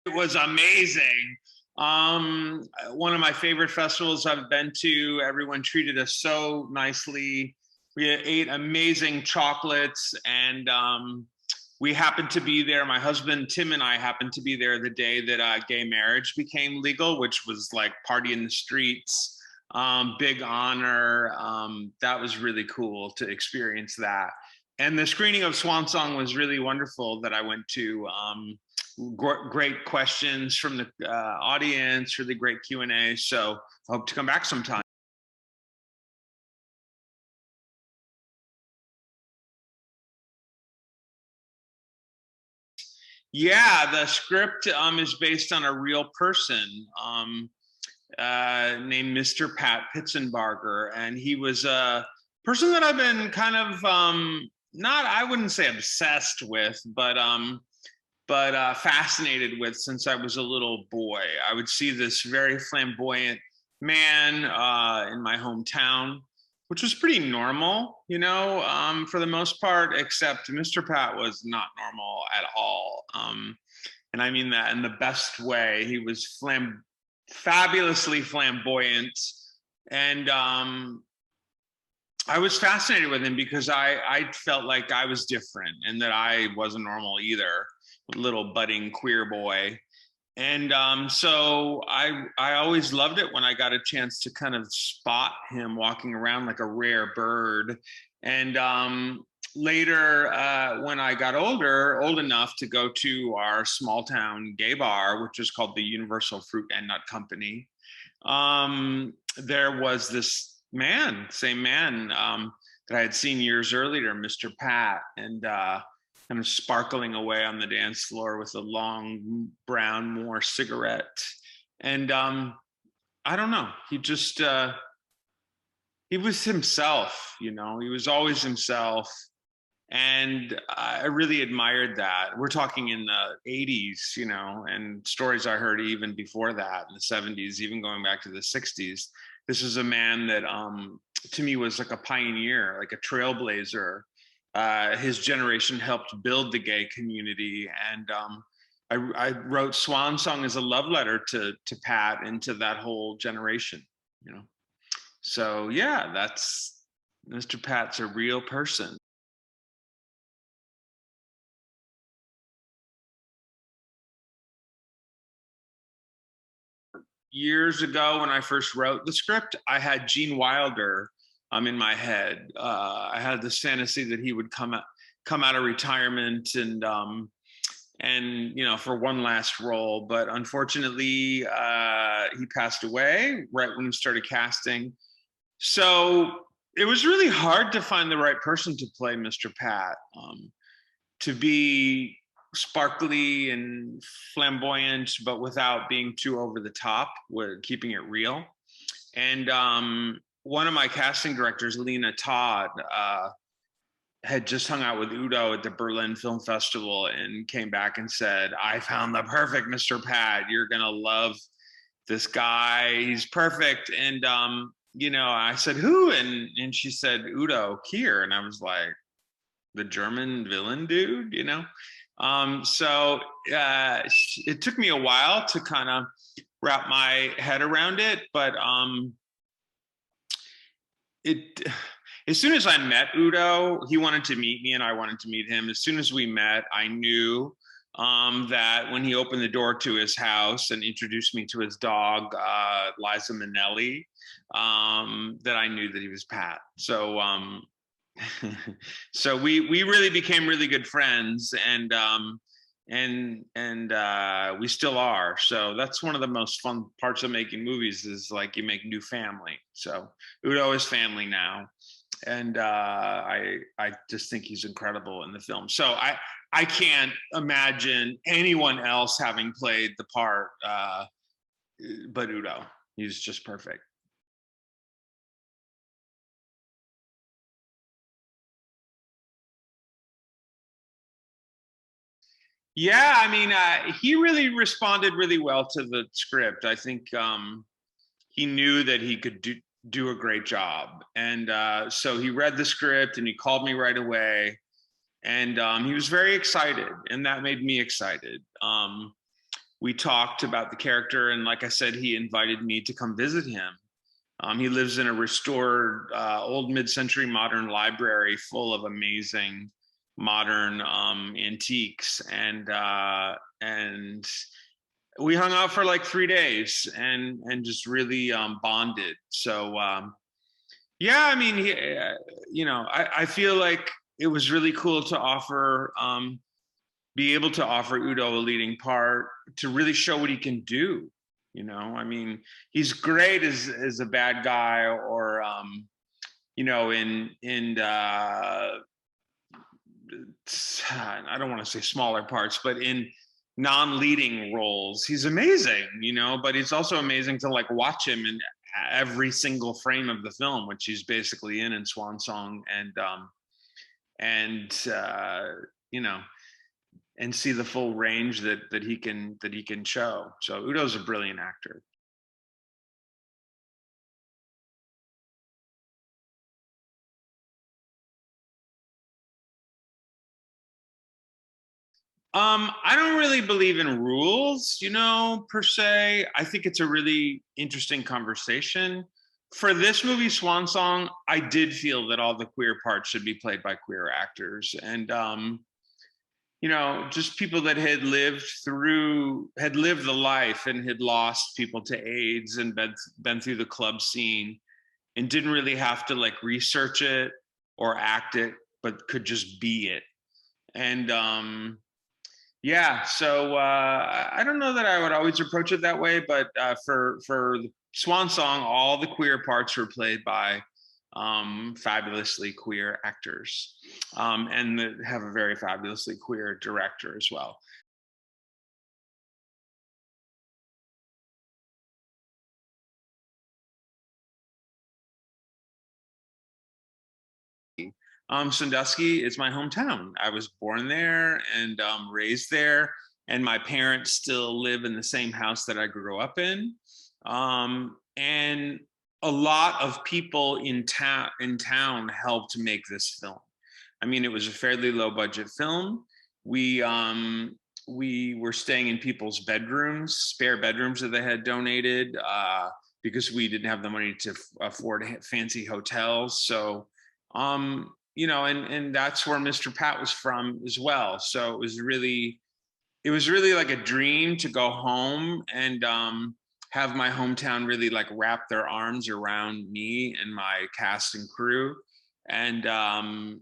It was amazing. One of my favorite festivals I've been to. Everyone treated us so nicely. We ate amazing chocolates, and we happened to be there. My husband Tim and I happened to be there the day that gay marriage became legal, which was like party in the streets. Big honor. That was really cool to experience that. And the screening of Swan Song was really wonderful that I went to. Great questions from the audience, really great Q&A. So I hope to come back sometime. Yeah, the script is based on a real person named Mr. Pat Pitsenbarger. And he was a person that I've been kind of, not, I wouldn't say obsessed with, but fascinated with since I was a little boy. I would see this very flamboyant man in my hometown, which was pretty normal, you know, for the most part, except Mr. Pat was not normal at all. And I mean that in the best way. He was fabulously flamboyant. And I was fascinated with him because I felt like I was different and that I wasn't normal either, little budding queer boy. And so I always loved it when I got a chance to kind of spot him walking around like a rare bird. And later, when I got old enough to go to our small town gay bar, which was called the Universal Fruit and Nut Company, there was this man, same man that I had seen years earlier, Mr. Pat, and kind of sparkling away on the dance floor with a long brown Moore cigarette. And I don't know, he just, he was himself, you know, he was always himself. And I really admired that. We're talking in the 80s, you know, and stories I heard even before that in the 70s, even going back to the 60s. This is a man that to me was like a pioneer, like a trailblazer. His generation helped build the gay community. And I wrote Swan Song as a love letter to Pat and to that whole generation, you know. So yeah, that's, Mr. Pat's a real person. Years ago when I first wrote the script, I had Gene Wilder in my head. I had this fantasy that he would come out of retirement and you know, for one last role, but unfortunately he passed away right when we started casting. So it was really hard to find the right person to play Mr. Pat, to be sparkly and flamboyant, but without being too over the top, with keeping it real. And one of my casting directors, Lena Todd, had just hung out with Udo at the Berlin Film Festival and came back and said, I found the perfect Mr. Pat. You're gonna love this guy. He's perfect. And you know, I said, who? And she said, Udo Kier. And I was like, the German villain dude, you know? So it took me a while to kind of wrap my head around it, but as soon as I met Udo, he wanted to meet me and I wanted to meet him. As soon as we met, I knew that when he opened the door to his house and introduced me to his dog, Liza Minnelli, that I knew that he was Pat. So so we really became really good friends, and we still are. So that's one of the most fun parts of making movies, is like you make new family. So Udo is family now, and I just think he's incredible in the film. So I can't imagine anyone else having played the part but Udo. He's just perfect. Yeah, I mean, he really responded really well to the script. I think he knew that he could do a great job. And so he read the script and he called me right away. And he was very excited, and that made me excited. we talked about the character, and like I said, he invited me to come visit him. He lives in a restored old mid-century modern library full of amazing modern antiques, and we hung out for like 3 days and just really bonded. So yeah, I mean, I feel like it was really cool to offer, be able to offer Udo a leading part, to really show what he can do. I mean, he's great as a bad guy, or in I don't want to say smaller parts, but in non-leading roles, he's amazing, but it's also amazing to like watch him in every single frame of the film, which he's basically in Swan Song, and and see the full range that he can show. So Udo's a brilliant actor. I don't really believe in rules, per se. I think it's a really interesting conversation. For this movie, Swan Song, I did feel that all the queer parts should be played by queer actors. And just people that had lived the life and had lost people to AIDS and been through the club scene and didn't really have to like research it or act it, but could just be it. And yeah, so I don't know that I would always approach it that way, but for the Swan Song, all the queer parts were played by fabulously queer actors, and have a very fabulously queer director as well. Sandusky is my hometown. I was born there and raised there, and my parents still live in the same house that I grew up in. And a lot of people in town helped make this film. I mean, it was a fairly low budget film. We were staying in people's bedrooms, spare bedrooms that they had donated, because we didn't have the money to afford fancy hotels. So and that's where Mr. Pat was from as well. So it was really like a dream to go home and have my hometown really like wrap their arms around me and my cast and crew, and help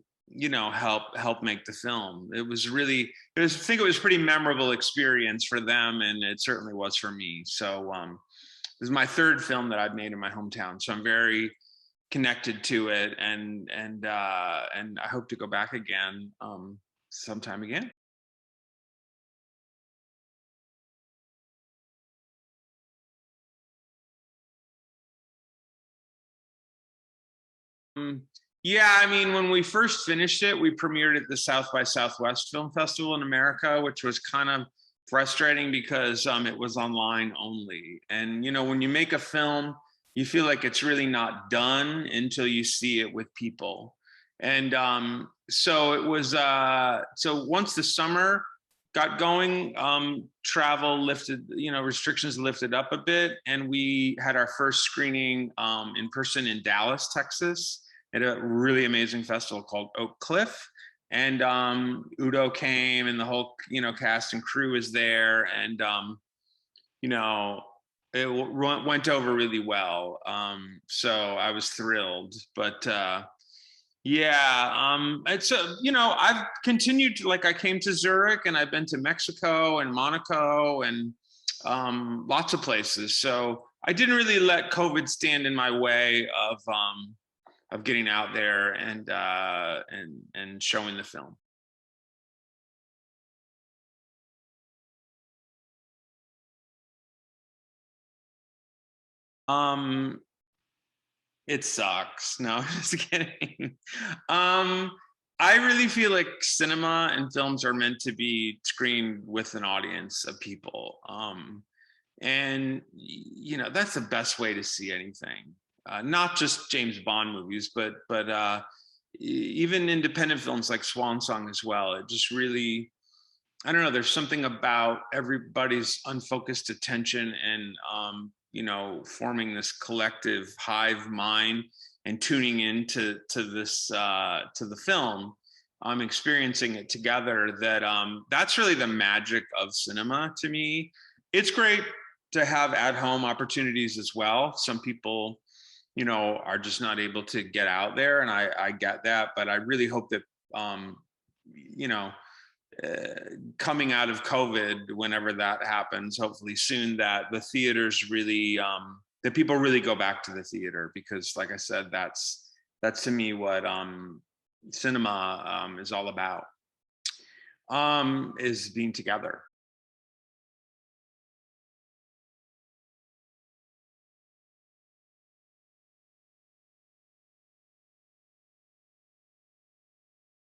make the film. I think it was a pretty memorable experience for them, and it certainly was for me. So this is my third film that I've made in my hometown, so I'm very connected to it, and I hope to go back again sometime again. Yeah, I mean, when we first finished it, we premiered at the South by Southwest Film Festival in America, which was kind of frustrating because it was online only. And when you make a film, you feel like it's really not done until you see it with people. And so it was. So once the summer got going, travel lifted, restrictions lifted up a bit, and we had our first screening in person in Dallas, Texas, at a really amazing festival called Oak Cliff. And Udo came, and the whole cast and crew was there, and it went over really well. So I was thrilled, but yeah, it's I've continued to, like, I came to Zurich, and I've been to Mexico and Monaco and lots of places. So I didn't really let COVID stand in my way of getting out there and showing the film. Um, it sucks. No, just kidding. Um, I really feel like cinema and films are meant to be screened with an audience of people. And that's the best way to see anything. Not just James Bond movies, but even independent films like Swan Song as well. It just really I don't know, there's something about everybody's unfocused attention and, you know, forming this collective hive mind and tuning into this, to the film, experiencing it together, that that's really the magic of cinema to me. It's great to have at home opportunities as well. Some people, you know, are just not able to get out there, and I get that, but I really hope that, you know, coming out of COVID, whenever that happens, hopefully soon, that the theaters really, that people really go back to the theater, because, like I said, that's to me what cinema is all about, is being together.